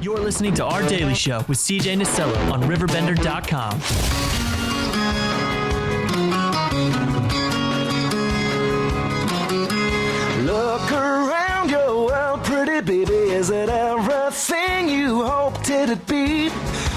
You're listening to Our Daily Show with CJ Nasello on RiverBender.com. Look around your world, pretty baby. Is it everything you hoped it'd be?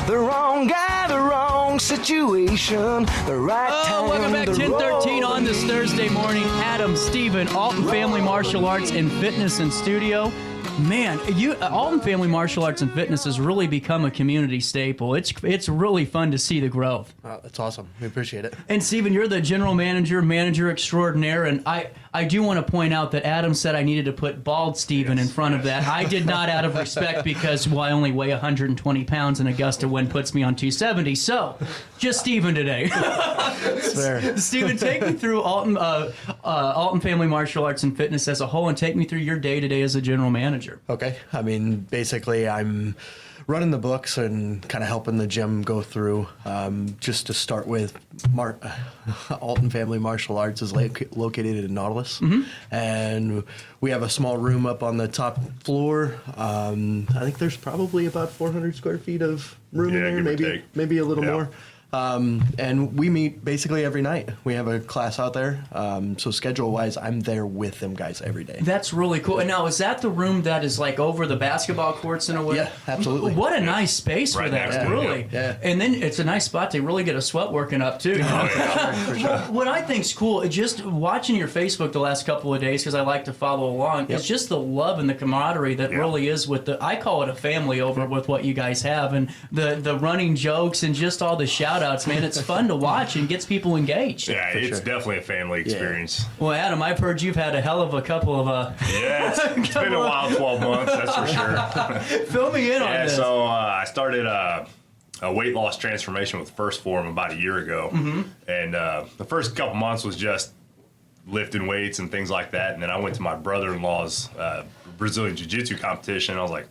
The wrong guy, the wrong situation, the right time. Welcome back, 10:13 on this Thursday morning. Adam, Steven, Alton Family Martial Arts and Fitness in studio. Man, Alton Family Martial Arts and Fitness has really become a community staple. It's really fun to see the growth. That's awesome. We appreciate it. And Steven, you're the general manager extraordinaire, and I do want to point out that Adam said I needed to put bald Steven in front of that. I did not, out of respect, because I only weigh 120 pounds and Augusta Wind puts me on 270. So, just Steven today. That's fair. Steven, take me through Alton Family Martial Arts and Fitness as a whole, and take me through your day-to-day as a general manager. Okay. I mean, basically, I'm running the books and kind of helping the gym go through. Just to start with, Alton Family Martial Arts is located in Nautilus, and we have a small room up on the top floor. I think there's probably about 400 square feet of room in there, maybe a little more. And we meet basically every night. We have a class out there. So schedule-wise, I'm there with them guys every day. That's really cool. And now, is that the room that is like over the basketball courts in a way? Yeah, absolutely. What a nice space for that, really. Yeah. And then it's a nice spot to really get a sweat working up, too. For sure. What I think's cool, just watching your Facebook the last couple of days, because I like to follow along, it's just the love and the camaraderie that really is with I call it a family over with what you guys have, and the running jokes and just all the shout-outs, man. It's fun to watch and gets people engaged. Yeah, it's definitely a family experience. Well, Adam, I've heard you've had a hell of a couple of... Yeah, it's been a wild 12 months, that's for sure. Fill me in on this. So I started a weight loss transformation with First Form about a year ago. And the first couple months was just lifting weights and things like that. And then I went to my brother-in-law's Brazilian Jiu-Jitsu competition. I was like,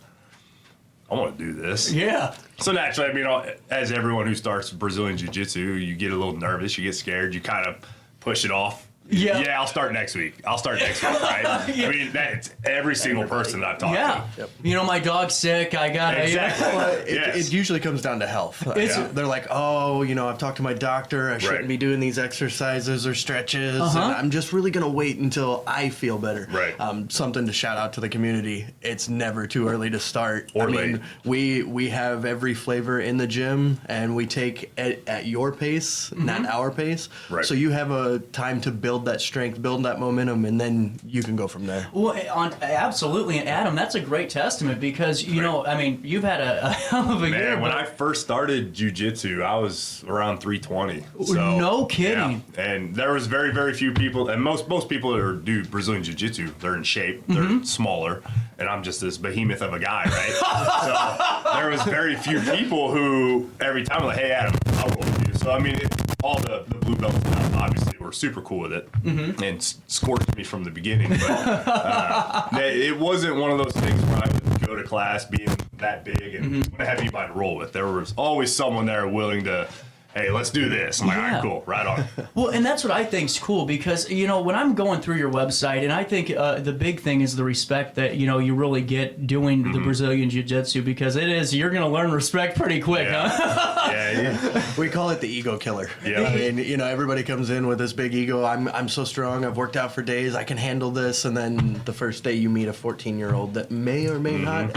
I want to do this. Yeah. So naturally, I mean, as everyone who starts Brazilian Jiu-Jitsu, you get a little nervous, you get scared, you kind of push it off. Yeah, I'll start next week. Right? I mean, that's every single person that I've talked to. Yep. You know, my dog's sick. I got to... Exactly. It usually comes down to health. They're like, I've talked to my doctor. I shouldn't be doing these exercises or stretches. And I'm just really going to wait until I feel better. Right. Something to shout out to the community. It's never too early to start. Or late. We have every flavor in the gym, and we take it at your pace, not our pace. Right. So you have a time to build that strength, build that momentum, and then you can go from there. Well, absolutely. And Adam, that's a great testament because, you know, I mean, you've had a hell of a year. When I first started jiu-jitsu, I was around 320. So, no kidding. Yeah. And there was very, very few people, and most people that do Brazilian jiu-jitsu, they're in shape, they're smaller, and I'm just this behemoth of a guy, right? So there was very few people who every time were like, hey, Adam, I'll roll with you. So, I mean, all the blue belts obviously were super cool with it and scorched me from the beginning. But it wasn't one of those things where I would go to class being that big and wouldn't have anybody to roll with. There was always someone there willing to, hey, let's do this. I'm like, all right, cool, right on. Well, and that's what I think's cool because, you know, when I'm going through your website, and I think the big thing is the respect that, you know, you really get doing the Brazilian Jiu-Jitsu because you're going to learn respect pretty quick, huh? Yeah. We call it the ego killer. Yeah. I mean, you know, everybody comes in with this big ego. I'm so strong. I've worked out for days. I can handle this. And then the first day you meet a 14-year-old that may or may not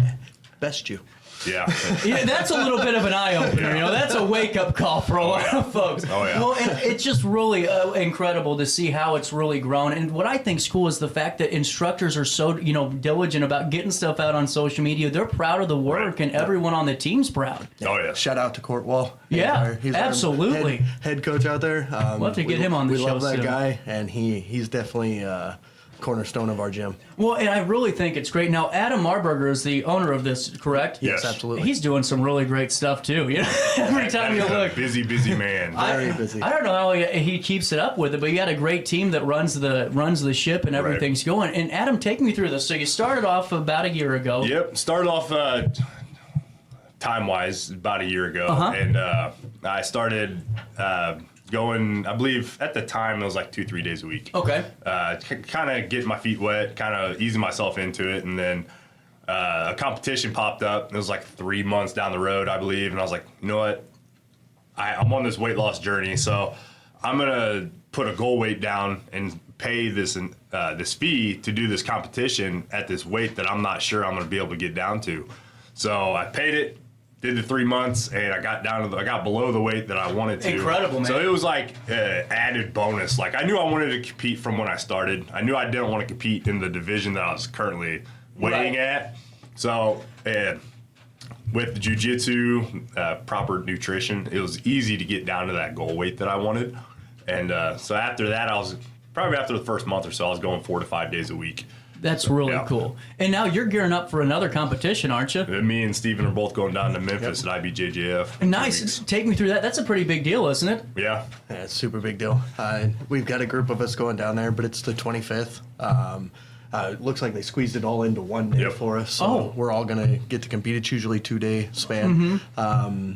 best you. Yeah. That's a little bit of an eye-opener, you know. That's a wake-up call for a lot of folks. Oh, yeah. Well, and it's just really incredible to see how it's really grown. And what I think's cool is the fact that instructors are so, you know, diligent about getting stuff out on social media. They're proud of the work, and everyone on the team's proud. Oh, yeah. Shout out to Court Wall. He's absolutely. Our head coach out there. We'll have to get him on the show We love that soon. guy, and he's definitely cornerstone of our gym. Well, and I really think it's great. Now, Adam Marburger is the owner of this, correct? Yes. Absolutely. He's doing some really great stuff, too. You know, every time you look. Busy man. Very busy. I don't know how he keeps it up with it, but you got a great team that runs the ship and everything's going. And Adam, take me through this. So you started off about a year ago. Yep. Started off time-wise about a year ago. And I started going, I believe at the time it was like 2-3 days a week. Okay. Kind of getting my feet wet, kind of easing myself into it, and then a competition popped up. It was like 3 months down the road, I believe. And I was like, you know what? I'm on this weight loss journey, so I'm going to put a goal weight down and pay this fee to do this competition at this weight that I'm not sure I'm going to be able to get down to. So I paid it, did the 3 months, and I got below the weight that I wanted to. Incredible, man. So it was like added bonus. Like, I knew I wanted to compete from when I started. I knew I didn't want to compete in the division that I was currently weighing at. So with the jiu-jitsu, proper nutrition, it was easy to get down to that goal weight that I wanted. And so after that, probably after the first month or so, I was going 4 to 5 days a week. That's really cool. And now you're gearing up for another competition, aren't you? Me and Steven are both going down to Memphis at IBJJF. Nice. Take me through that. That's a pretty big deal, isn't it? Yeah. It's a super big deal. We've got a group of us going down there, but it's the 25th. It looks like they squeezed it all into one day for us. So we're all going to get to compete. It's usually 2-day span.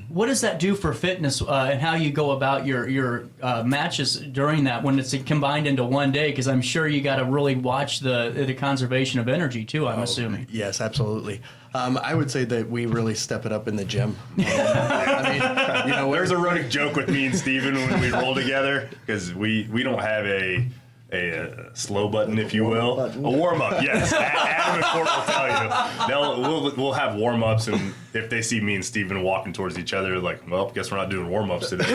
What does that do for fitness and how you go about your matches during that when it's combined into one day? Because I'm sure you got to really watch the conservation of energy too, I'm assuming. Yes, absolutely. I would say that we really step it up in the gym. I mean, There's a running joke with me and Steven when we roll together, because we don't have a slow button, if you will. A warm-up, yes. Adam and Court will tell you. We'll have warm-ups, and if they see me and Steven walking towards each other, like, well, guess we're not doing warm-ups today.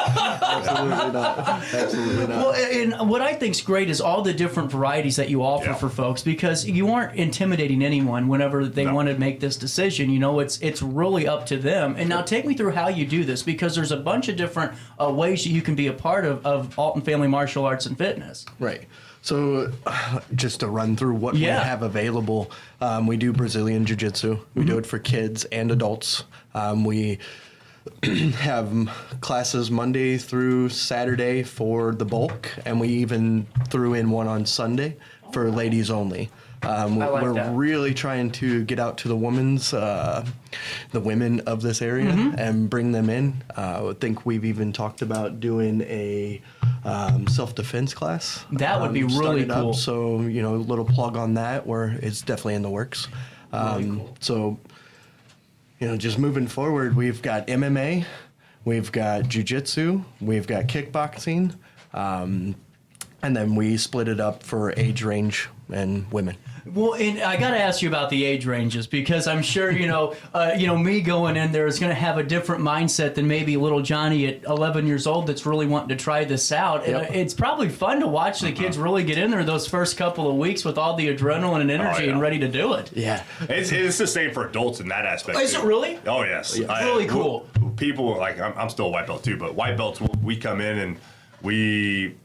Absolutely not. Absolutely not. Well, and what I think's great is all the different varieties that you offer for folks, because you aren't intimidating anyone whenever they want to make this decision. You know, it's really up to them. And now take me through how you do this, because there's a bunch of different ways that you can be a part of Alton Family Martial Arts and Fitness. Right. So just to run through what we have available, we do Brazilian Jiu-Jitsu. We do it for kids and adults. We have classes Monday through Saturday for the bulk, and we even threw in one on Sunday for ladies only. We're really trying to get out to the women of this area and bring them in. I think we've even talked about doing a self-defense class. That would be really cool. So, a little plug on that, where it's definitely in the works. Really cool. So, just moving forward, we've got MMA, we've got jiu-jitsu, we've got kickboxing, and then we split it up for age range and women. Well, and I got to ask you about the age ranges, because I'm sure, me going in there is going to have a different mindset than maybe little Johnny at 11 years old that's really wanting to try this out. Yep. And it's probably fun to watch the kids really get in there those first couple of weeks with all the adrenaline and energy and ready to do it. Yeah. It's the same for adults in that aspect. Is it really? Oh, yes. Really cool. People, like, I'm still a white belt too, but white belts, we come in and we...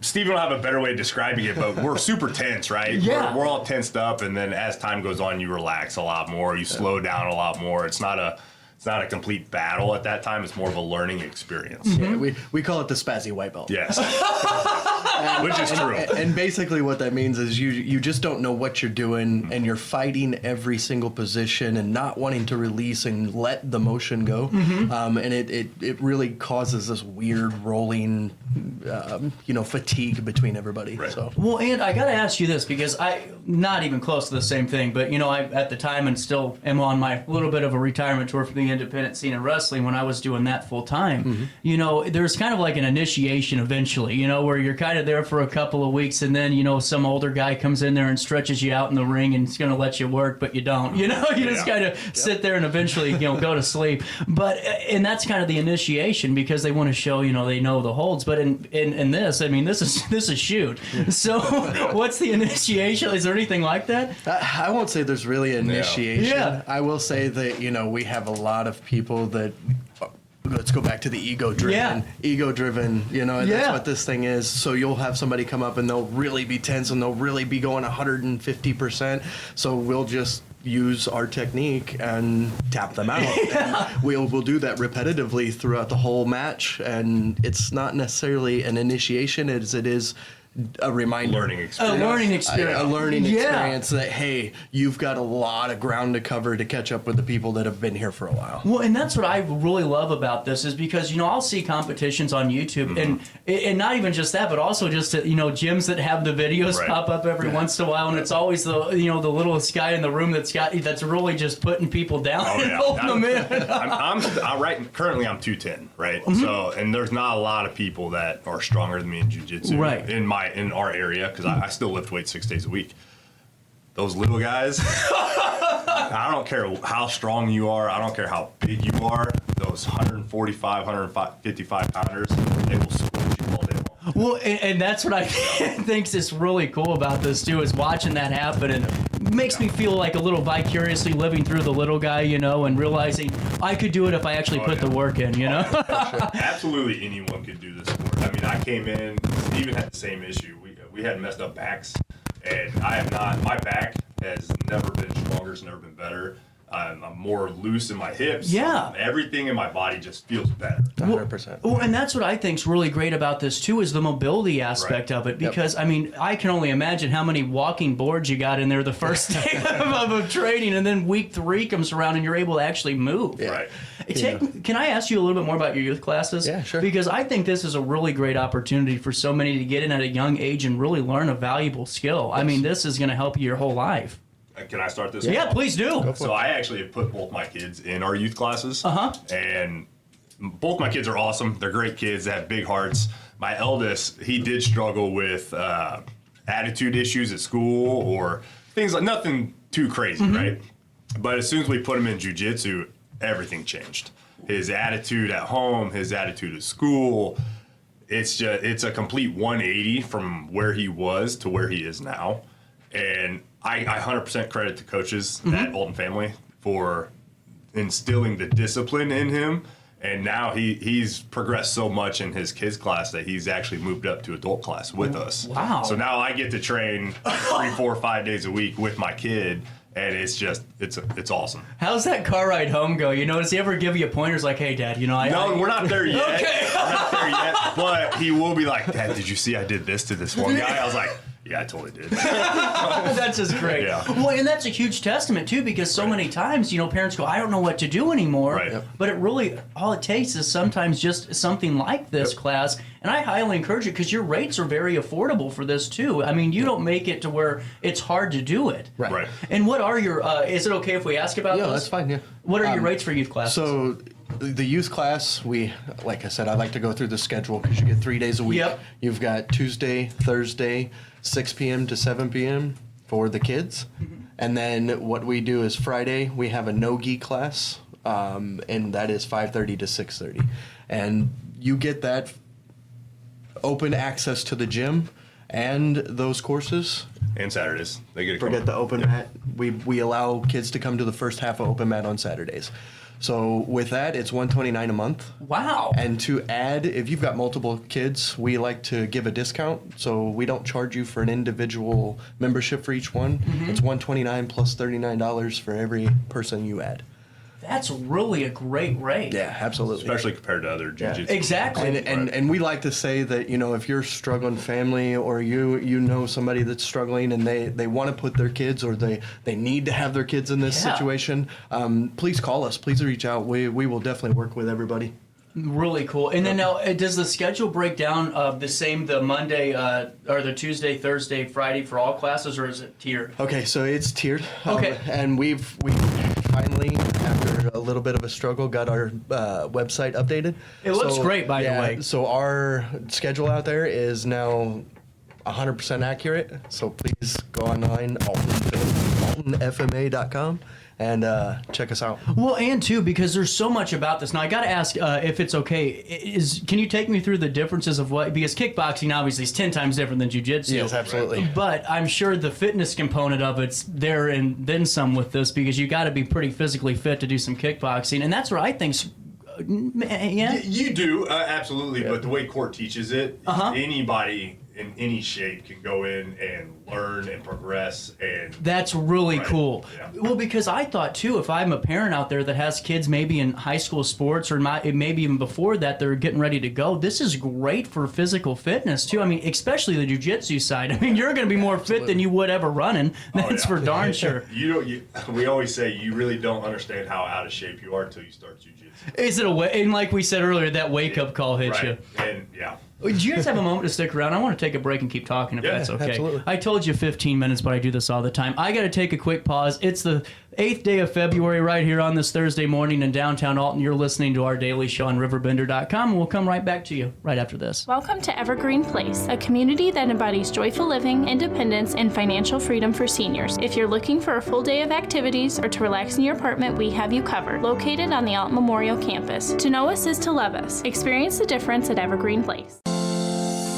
Steve will have a better way of describing it, but we're super tense, right? Yeah. We're all tensed up, and then as time goes on, you relax a lot more. You slow down a lot more. It's not a complete battle at that time. It's more of a learning experience. Yeah, we call it the spazzy white belt. Yes. Which is true. And basically what that means is you just don't know what you're doing, and you're fighting every single position and not wanting to release and let the motion go. And it really causes this weird rolling, fatigue between everybody. Right. So. Well, and I got to ask you this, because not even close to the same thing, but, I, at the time, and still am on my little bit of a retirement tour from the independent scene of wrestling when I was doing that full time. There's kind of like an initiation eventually, where you're kind of there for a couple of weeks, and then, some older guy comes in there and stretches you out in the ring and it's going to let you work, but you don't, you just kind of sit there and eventually, go to sleep. But, and that's kind of the initiation, because they want to show, they know the holds. But in this, I mean, this is shoot. So what's the initiation? Is there anything like that? I won't say there's really an initiation. Yeah. I will say that, we have a lot of people that, let's go back to the ego-driven. That's what this thing is. So you'll have somebody come up and they'll really be tense and they'll really be going 150%. So we'll just use our technique and tap them out. And we'll do that repetitively throughout the whole match. And it's not necessarily an initiation as it is a reminder. Learning A experience. learning experience. A learning Yeah. experience that, hey, you've got a lot of ground to cover to catch up with the people that have been here for a while. Well, and that's what I really love about this is because, I'll see competitions on YouTube and not even just that, but also just, gyms that have the videos Right. pop up every once in a while. And it's always the littlest guy in the room that's really just putting people down Oh, and yeah. holding them in. Currently I'm 210, right? So, and there's not a lot of people that are stronger than me in jiu-jitsu Right. in our area, because I still lift weights 6 days a week. Those little guys, I don't care how strong you are, I don't care how big you are, those 145, 155 pounders, they will squish you all day long. Well, and that's what I think is really cool about this too, is watching that happen, and it makes me feel like a little vicariously living through the little guy, and realizing I could do it if I actually put the work in, Absolutely anyone could do this sport. I mean, I came in, Steven had the same issue. We had messed up backs, and my back has never been stronger, it's never been better. I'm more loose in my hips. Yeah. Everything in my body just feels better. 100%. Well, and that's what I think's really great about this too, is the mobility aspect Right. of it. Because I can only imagine how many walking boards you got in there the first day of training, and then week 3 comes around and you're able to actually move. Yeah. Right. Can I ask you a little bit more about your youth classes? Yeah, sure. Because I think this is a really great opportunity for so many to get in at a young age and really learn a valuable skill. I mean, this is going to help you your whole life. Can I start this? Yeah, one? please do. So I actually have put both my kids in our youth classes. And both my kids are awesome. They're great kids. They have big hearts. My eldest, he did struggle with attitude issues at school or things like nothing too crazy, right? But as soon as we put him in jiu-jitsu, everything changed. His attitude at home, his attitude at school, it's a complete 180 from where he was to where he is now. And I 100% credit the coaches at Alton Family for instilling the discipline in him. And now he's progressed so much in his kids class that he's actually moved up to adult class with us. Wow. So now I get to train 3, 4, 5 days a week with my kid. And it's awesome. How's that car ride home go? Does he ever give you pointers like, hey, Dad, No, we're not there yet. Okay. We're not there yet. But he will be like, Dad, did you see I did this to this one guy? I was like, yeah, I totally did. That's just great. Yeah. Well, and that's a huge testament too, because so many times, parents go, I don't know what to do anymore. Right. Yep. But it really, all it takes is sometimes just something like this class. And I highly encourage it because your rates are very affordable for this too. I mean, you don't make it to where it's hard to do it. Right. And what are your, is it okay if we ask about Yeah, this? that's fine, yeah. What are your rates for youth classes? So the youth class, like I said, I like to go through the schedule because you get 3 days a week. Yep. You've got Tuesday, Thursday, 6 p.m. to 7 p.m. for the kids. And then what we do is Friday, we have a no-gi class, and that is 5:30 to 6:30. And you get that open access to the gym and those courses. And Saturdays. They get to Forget come. the open mat. We allow kids to come to the first half of open mat on Saturdays. So with that, it's $129 a month. Wow. And to add, if you've got multiple kids, we like to give a discount. So we don't charge you for an individual membership for each one. It's $129 plus $39 for every person you add. That's really a great rate. Yeah, absolutely. Especially compared to other jiu-jitsu. Exactly. And we like to say that, if you're a struggling family or you know somebody that's struggling and they want to put their kids or they need to have their kids in this Yeah. situation, please call us. Please reach out. We will definitely work with everybody. Really cool. And then now, does the schedule break down the Monday or the Tuesday, Thursday, Friday for all classes, or is it tiered? Okay, so it's tiered. Okay. And we finally, after a little bit of a struggle, got our website updated. It looks great, by the way. So our schedule out there is now 100% accurate. So please go online, altonfma.com, and check us out. Well, and too, because there's so much about this. Now, I got to ask if it's okay. Can you take me through the differences of what? Because kickboxing obviously is 10 times different than jiu-jitsu. Yes, absolutely. But I'm sure the fitness component of it's there and then some with this, because you got to be pretty physically fit to do some kickboxing, and that's what I think's. Yeah. You do, absolutely, but the way Court teaches it, anybody in any shape can go in and learn and progress. And that's really right. cool. Yeah. Well, because I thought too, if I'm a parent out there that has kids maybe in high school sports or maybe even before that, they're getting ready to go, this is great for physical fitness too. I mean, especially the jiu-jitsu side. I mean, you're going to be more fit than you would ever running. That's for darn sure. We always say you really don't understand how out of shape you are until you start jiu-jitsu. Is it and like we said earlier, that wake-up call hit you. And yeah. Do you guys have a moment to stick around? I want to take a break and keep talking if that's okay. Absolutely. I told you 15 minutes, but I do this all the time. I got to take a quick pause. It's the 8th day of February right here on this Thursday morning in downtown Alton. You're listening to our daily show on RiverBender.com, and we'll come right back to you right after this. Welcome to Evergreen Place, a community that embodies joyful living, independence, and financial freedom for seniors. If you're looking for a full day of activities or to relax in your apartment, we have you covered. Located on the Alton Memorial Campus. To know us is to love us. Experience the difference at Evergreen Place.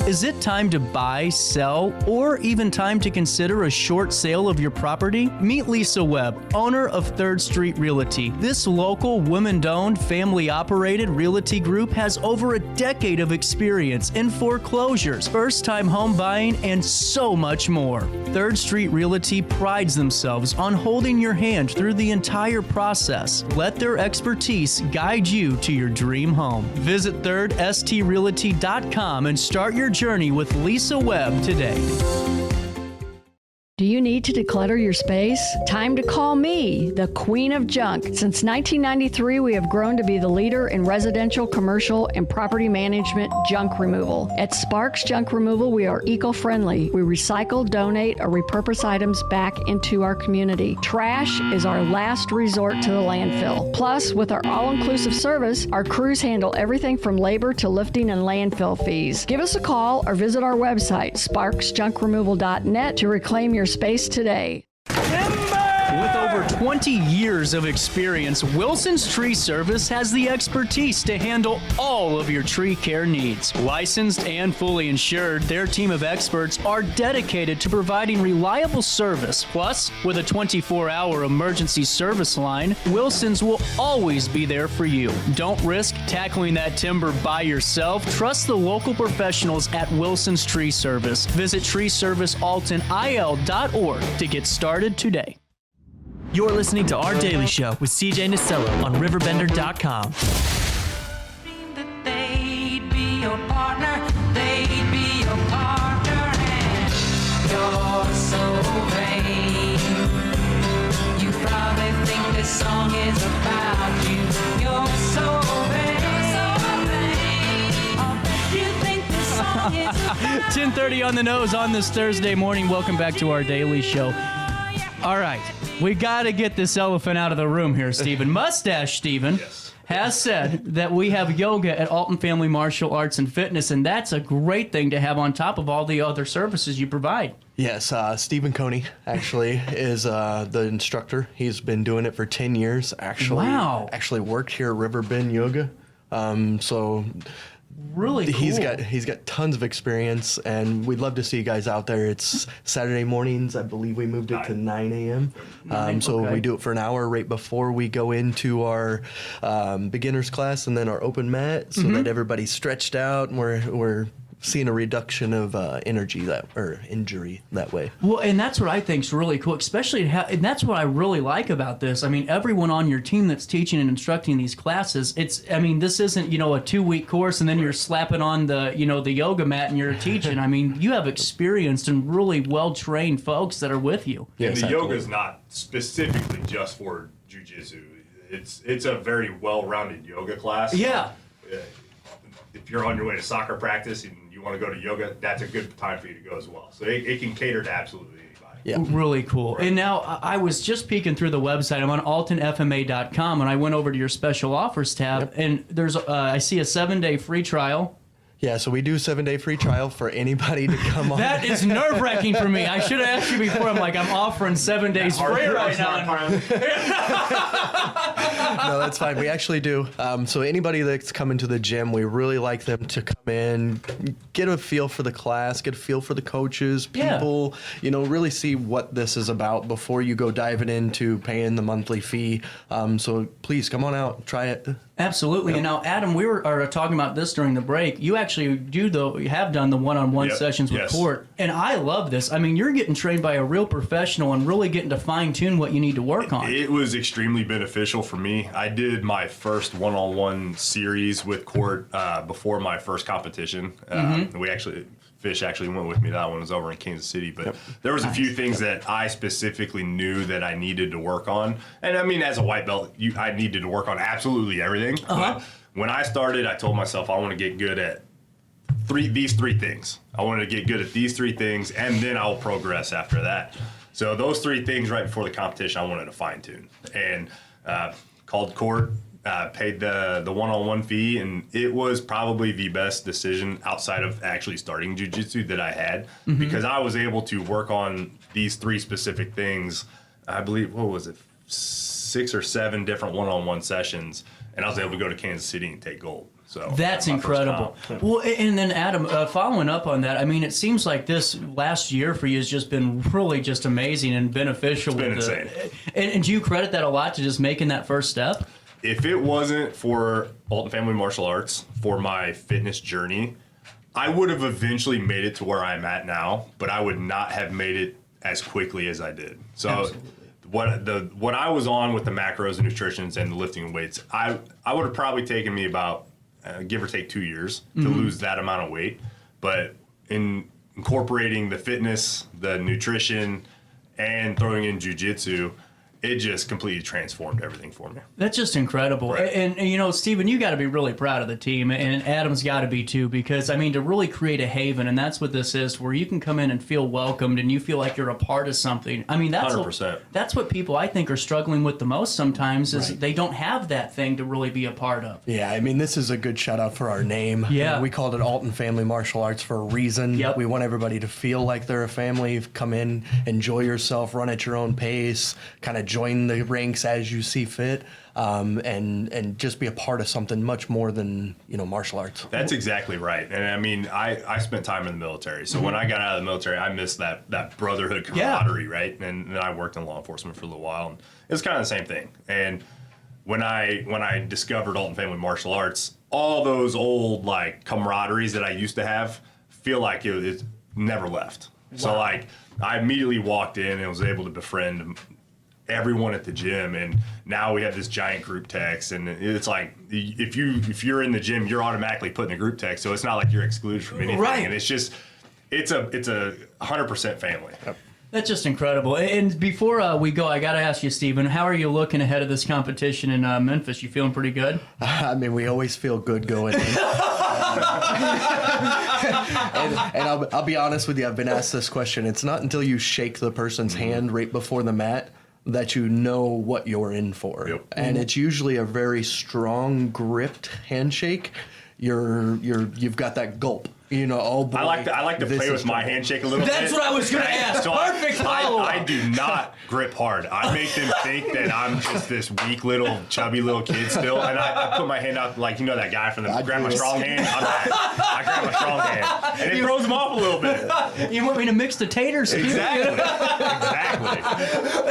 Is it time to buy, sell, or even time to consider a short sale of your property? Meet Lisa Webb, owner of 3rd Street Realty. This local, women-owned, family-operated realty group has over a decade of experience in foreclosures, first-time home buying, and so much more. 3rd Street Realty prides themselves on holding your hand through the entire process. Let their expertise guide you to your dream home. Visit 3rdstrealty.com and start your journey with Lisa Webb today. Do you need to declutter your space? Time to call me, the Queen of Junk. Since 1993, we have grown to be the leader in residential, commercial, and property management junk removal. At Sparks Junk Removal, we are eco-friendly. We recycle, donate, or repurpose items back into our community. Trash is our last resort to the landfill. Plus, with our all-inclusive service, our crews handle everything from labor to lifting and landfill fees. Give us a call or visit our website, sparksjunkremoval.net, to reclaim your space today. With over 20 years of experience, Wilson's Tree Service has the expertise to handle all of your tree care needs. Licensed and fully insured, their team of experts are dedicated to providing reliable service. Plus, with a 24-hour emergency service line, Wilson's will always be there for you. Don't risk tackling that timber by yourself. Trust the local professionals at Wilson's Tree Service. Visit treeservicealtonil.org to get started today. You're listening to Our Daily Show with CJ Nasello on RiverBender.com. That they'd be your partner, they'd be your partner, and you're so vain. You probably think this song is about you. You're so vain. I bet you think this song is about 10:30 on the nose on this Thursday morning. Welcome back to Our Daily Show. All right, we got to get this elephant out of the room here, Stephen. Mustache Stephen has said that we have yoga at Alton Family Martial Arts and Fitness, and that's a great thing to have on top of all the other services you provide. Yes, Stephen Coney actually is the instructor. He's been doing it for 10 years. Actually worked here at RiverBend Yoga. So really cool. He's got tons of experience, and we'd love to see you guys out there. It's Saturday mornings. I believe we moved it to 9 a.m. So we do it for an hour right before we go into our beginners class and then our open mat, so that everybody's stretched out and we're seeing a reduction of injury that way. Well, and that's what I think is really cool, especially, and that's what I really like about this. I mean, everyone on your team that's teaching and instructing these classes, this isn't, a 2-week course and then you're slapping on the yoga mat and you're teaching. I mean, you have experienced and really well-trained folks that are with you. And the yoga is not specifically just for jiu-jitsu. It's a very well-rounded yoga class. Yeah. If you're on your way to soccer practice and you want to go to yoga, that's a good time for you to go as well. So it can cater to absolutely anybody. Yeah. Really cool. Right. And now I was just peeking through the website. I'm on altonfma.com, and I went over to your special offers tab, and there's I see a 7-day free trial. Yeah, so we do a 7-day free trial for anybody to come on. That is nerve-wracking for me. I should have asked you before. I'm offering 7 days free right now. No, that's fine. We actually do. So anybody that's coming to the gym, we really like them to come in, get a feel for the class, get a feel for the coaches, people, really see what this is about before you go diving into paying the monthly fee. So please come on out, try it. Absolutely. And now, Adam, we were talking about this during the break. You actually you have done the one-on-one sessions with Court, and I love this. I mean, you're getting trained by a real professional and really getting to fine-tune what you need to work on. It was extremely beneficial for me. I did my first one-on-one series with Court before my first competition. Fish actually went with me. That one was over in Kansas City. But there was a few things that I specifically knew that I needed to work on. And I mean, as a white belt, I needed to work on absolutely everything. But when I started, I told myself I want to get good at these three things. I wanted to get good at these three things, and then I'll progress after that. So those three things right before the competition, I wanted to fine tune. And called Court. Paid the one-on-one fee, and it was probably the best decision outside of actually starting jiu-jitsu that I had, because I was able to work on these three specific things. I believe, 6 or 7 different one-on-one sessions, and I was able to go to Kansas City and take gold. So that's incredible. Well, and then Adam, following up on that, I mean, it seems like this last year for you has just been really just amazing and beneficial. It's been insane. And do you credit that a lot to just making that first step? If it wasn't for Alton Family Martial Arts, for my fitness journey, I would have eventually made it to where I'm at now, but I would not have made it as quickly as I did. So what I was on with the macros and nutritions and the lifting weights, I would have probably taken me about, give or take 2 years to lose that amount of weight. But in incorporating the fitness, the nutrition, and throwing in jiu-jitsu, it just completely transformed everything for me. That's just incredible. Right. And Stephen, you got to be really proud of the team, and Adam's got to be too, because, I mean, to really create a haven, and that's what this is, where you can come in and feel welcomed and you feel like you're a part of something. I mean, that's 100%. That's what people, I think, are struggling with the most sometimes, is they don't have that thing to really be a part of. Yeah, I mean, this is a good shout out for our name. Yeah. We called it Alton Family Martial Arts for a reason. Yep. We want everybody to feel like they're a family. Come in, enjoy yourself, run at your own pace, kind of join the ranks as you see fit, and just be a part of something much more than martial arts. That's exactly right. And I mean, I spent time in the military, so when I got out of the military, I missed that brotherhood camaraderie, right? And then I worked in law enforcement for a little while, and it was kind of the same thing. And when I discovered Alton Family Martial Arts, all those old camaraderies that I used to have feel like it never left. Wow. So I immediately walked in and was able to befriend everyone at the gym, and now we have this giant group text, and it's like if you're in the gym, you're automatically put in a group text, so it's not like you're excluded from anything. Right. And it's a 100% family. Yep. That's just incredible. And before we go, I got to ask you, Stephen, how are you looking ahead of this competition in Memphis? You feeling pretty good? I mean, we always feel good going in. And I'll be honest with you, I've been asked this question. It's not until you shake the person's hand right before the mat that you know what you're in for. Yep. And it's usually a very strong, gripped handshake. You've got that gulp. Oh boy. I like to play with my handshake a little bit. That's what I was going to ask. So Perfect follow-up. I do not grip hard. I make them think that I'm just this weak little, chubby little kid still, and I put my hand out like that guy from the grab my strong hand. I grab my strong hand, and it throws them off a little bit. You want me to mix the taters? Exactly. Exactly.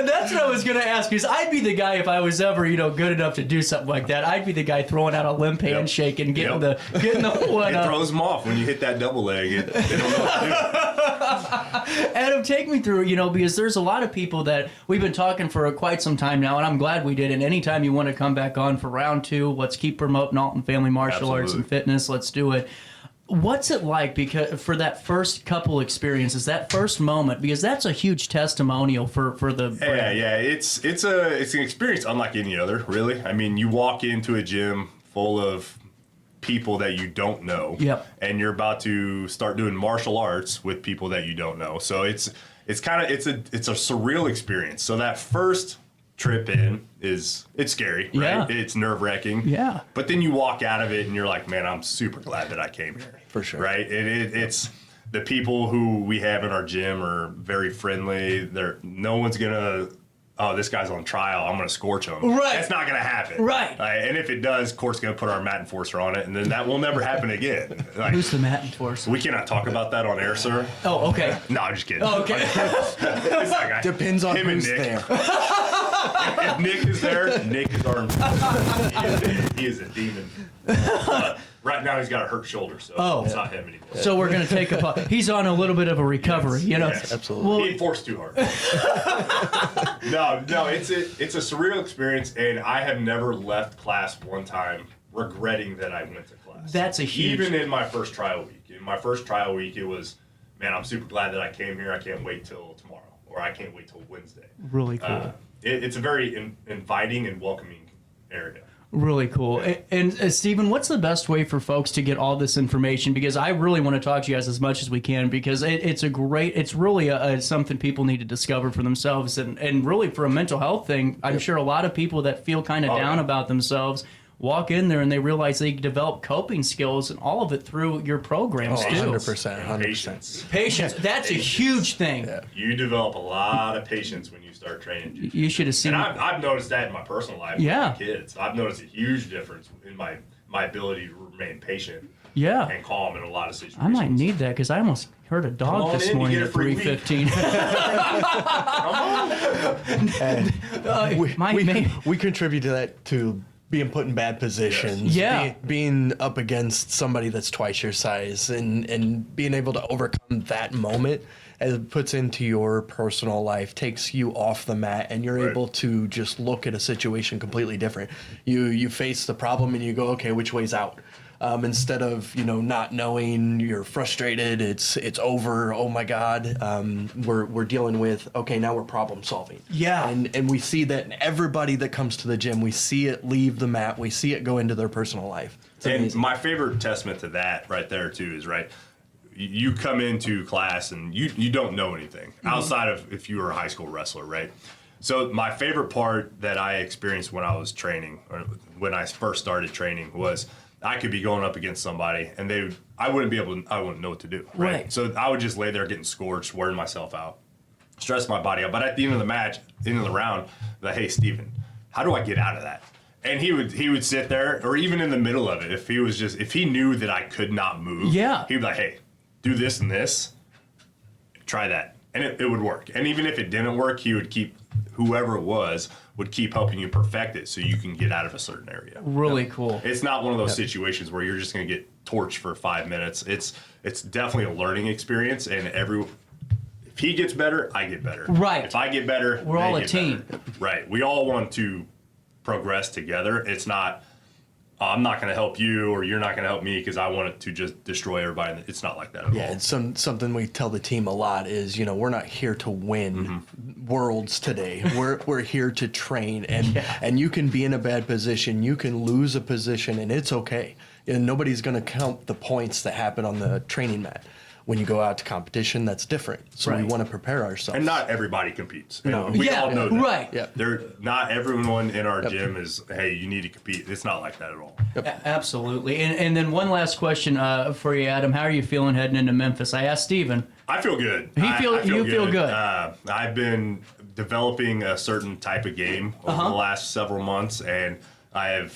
That's what I was going to ask, because I'd be the guy if I was ever good enough to do something like that. I'd be the guy throwing out a limp handshake and getting the one. It throws them off when you hit that double leg. They don't know what to do. Adam, take me through, because there's a lot of people that we've been talking for quite some time now, and I'm glad we did. And anytime you want to come back on for round 2, let's keep promoting Alton Family Martial Arts and Fitness. Let's do it. What's it like for that first couple experiences, that first moment, because that's a huge testimonial for the brand. Yeah. It's an experience unlike any other, really. I mean, you walk into a gym full of people that you don't know, and you're about to start doing martial arts with people that you don't know. So it's a surreal experience. So that first trip in it's scary, right? Yeah. It's nerve-wracking. Yeah. But then you walk out of it and you're like, man, I'm super glad that I came here. For sure. Right? And it's the people who we have in our gym are very friendly. No one's gonna oh, this guy's on trial, I'm going to scorch him. Right. That's not going to happen. Right. And if it does, court's going to put our mat enforcer on it, and then that will never happen again. Like, Who's the mat enforcer? we cannot talk about that on air, sir. Oh, okay. No, I'm just kidding. Oh, okay. It's that guy. Depends on Him and who's Nick. there. If Nick is there, Nick is our he is a demon. Right now he's got a hurt shoulder, so it's not him anymore. So we're going to take a pause. He's on a little bit of a recovery, you know. Yes. Absolutely. He enforced too hard. No, it's a surreal experience, and I have never left class one time regretting that I went to class. That's a huge... Even in my first trial week. In my first trial week, it was, man, I'm super glad that I came here. I can't wait till tomorrow, or I can't wait till Wednesday. Really cool. It's a very inviting and welcoming area. Really cool. And Stephen, what's the best way for folks to get all this information? Because I really want to talk to you guys as much as we can, because it's really something people need to discover for themselves, and really for a mental health thing. I'm sure a lot of people that feel kind of down about themselves walk in there and they realize they develop coping skills, and all of it through your programs too. 100%. 100%. Patience. Patience. That's a huge thing. Yeah. You develop a lot of patience when you start training jiu-jitsu. You should have seen. And I've noticed that in my personal life with Yeah. my kids. I've noticed a huge difference in my ability to remain patient Yeah. and calm in a lot of situations. I might need that, because I almost heard a Come dog on this in, you morning get a at free week. 3:15. We contribute to that, to being put in bad positions. Yeah. Being up against somebody that's twice your size, and being able to overcome that moment as it puts into your personal life, takes you off the mat, and you're Right. able to just look at a situation completely different. You face the problem and you go, okay, which way's out? Instead of, not knowing, you're frustrated, it's over, oh my God, we're dealing with, okay, now we're problem solving. Yeah. And we see that in everybody that comes to the gym. We see it leave the mat, we see it go into their personal life. It's And amazing. my favorite testament to that right there too is, right, you come into class and you don't know anything outside of if you were a high school wrestler, right? So my favorite part that I experienced when I was training, or when I first started training, was I could be going up against somebody and I wouldn't know what to do, right? Right. So I would just lay there getting scorched, wearing myself out, stress my body out. But at the end of the match, end of the round, like, hey, Steven, how do I get out of that? And he would sit there, or even in the middle of it, if he knew that I could not move, Yeah. he'd be like, hey, do this and this, try that. And it would work. And even if it didn't work, he would keep, whoever it was, would keep helping you perfect it so you can get out of a certain area. Really cool. It's not one of those situations where you're just going to get torched for 5 minutes. It's definitely a learning experience, and if he gets better, I get better. Right. If I get better, We're they all a get team. better. Right. We all want to progress together. It's not, I'm not going to help you, or you're not going to help me because I want it to just destroy everybody. It's not like that at all. Yeah, it's something we tell the team a lot is, we're not here to win worlds today. We're here to train, and you can be in a bad position, you can lose a position, and it's okay. And nobody's going to count the points that happen on the training mat. When you go out to competition, that's different. So we Right. want to prepare ourselves. And not everybody competes. And No. we Yeah, all know that. right. Yeah. Not everyone in our gym is, hey, you need to compete. It's not like that at all. Absolutely. And then one last question for you, Adam. How are you feeling heading into Memphis? I asked Steven. I feel good. You feel good. I've been developing a certain type of game over the last several months, and I have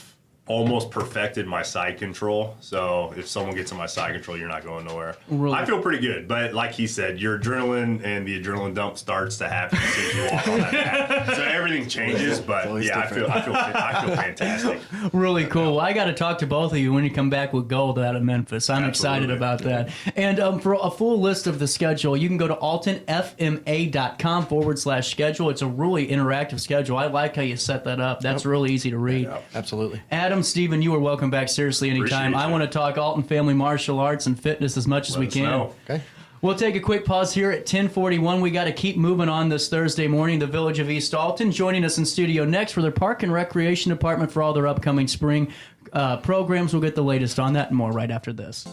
almost perfected my side control. So if someone gets in my side control, you're not going nowhere. Really? I feel pretty good. But like he said, your adrenaline and the adrenaline dump starts to happen as soon as you walk on that mat. So everything changes. But always yeah, I feel fantastic. Really cool. Well, I got to talk to both of you when you come back with gold out of Memphis. I'm excited Absolutely. about that. And for a full list of the schedule, you can go to altonfma.com/schedule. It's a really interactive schedule. I like how you set that up. That's really easy to read. Absolutely. Adam, Steven, you are welcome back. Seriously, anytime. Appreciate I you. want to talk Alton family martial arts and fitness as much as we Let us can. know. Okay. We'll take a quick pause here at 10:41. We got to keep moving on this Thursday morning. The Village of East Alton joining us in studio next for their Park and Recreation Department for all their upcoming spring programs. We'll get the latest on that and more right after this.